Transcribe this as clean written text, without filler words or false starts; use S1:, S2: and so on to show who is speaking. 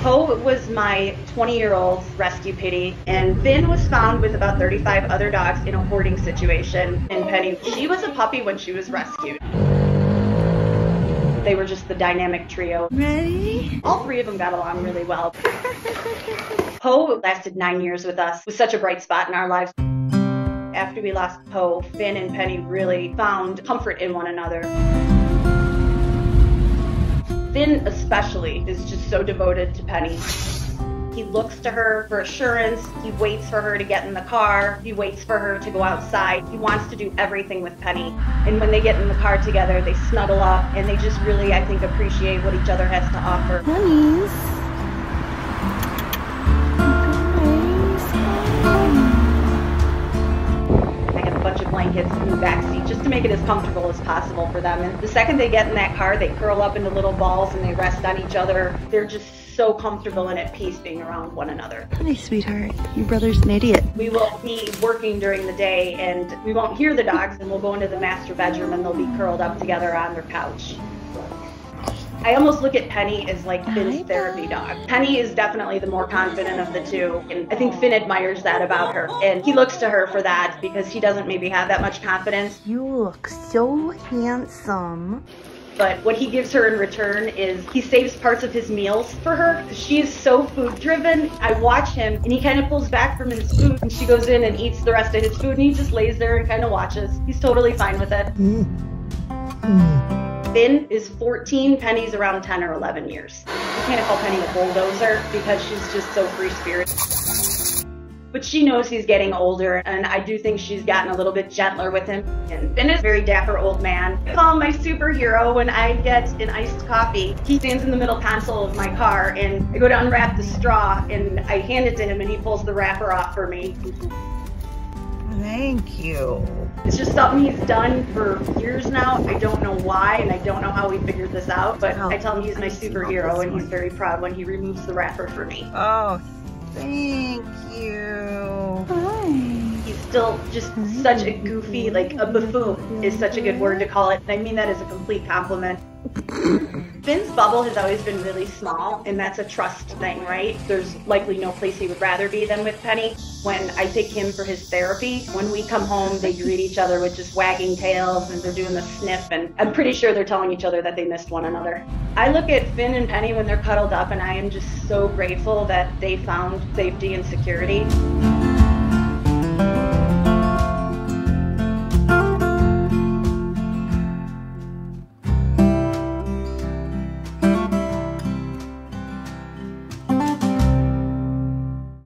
S1: Poe was my 20-year-old rescue pitty, and Finn was found with about 35 other dogs in a hoarding situation. And Penny, she was a puppy when she was rescued. They were just the dynamic trio.
S2: Ready?
S1: All three of them got along really well. Poe lasted 9 years with us. It was such a bright spot in our lives. After we lost Poe, Finn and Penny really found comfort in one another. Finn especially is just so devoted to Penny. He looks to her for assurance. He waits for her to get in the car. He waits for her to go outside. He wants to do everything with Penny. And when they get in the car together, they snuggle up and they just really, I think, appreciate what each other has to offer.
S2: Honeys.
S1: I have a bunch of blankets in the backseat just to make it as comfortable as possible for them. And the second they get in that car, they curl up into little balls and they rest on each other. They're just so comfortable and at peace being around one another.
S2: Honey, sweetheart, your brother's an idiot.
S1: We will be working during the day and we won't hear the dogs, and we'll go into the master bedroom and they'll be curled up together on their couch. I almost look at Penny as like Finn's therapy dog. Penny is definitely the more confident of the two, and I think Finn admires that about her, and he looks to her for that because he doesn't maybe have that much confidence.
S2: You look so handsome.
S1: But what he gives her in return is he saves parts of his meals for her. She is so food driven. I watch him and he kind of pulls back from his food and she goes in and eats the rest of his food and he just lays there and kind of watches. He's totally fine with it. Finn is 14, Penny's around 10 or 11 years. You can't call Penny a bulldozer because she's just so free-spirited. But she knows he's getting older, and I do think she's gotten a little bit gentler with him. And Finn is a very dapper old man. I call him my superhero when I get an iced coffee. He stands in the middle console of my car, and I go to unwrap the straw, and I hand it to him, and he pulls the wrapper off for me.
S2: Thank you.
S1: It's just something he's done for years now. I don't know why, and I don't know how we figured this out, but I tell him he's my superhero, and he's very proud when he removes the wrapper for me.
S2: Oh, thank you. Hi.
S1: He's still just such a goofy, like a buffoon is such a good word to call it. And I mean that as a complete compliment. Finn's bubble has always been really small, and that's a trust thing, right? There's likely no place he would rather be than with Penny. When I take him for his therapy, when we come home, they greet each other with just wagging tails and they're doing the sniff, and I'm pretty sure they're telling each other that they missed one another. I look at Finn and Penny when they're cuddled up, and I am just so grateful that they found safety and security.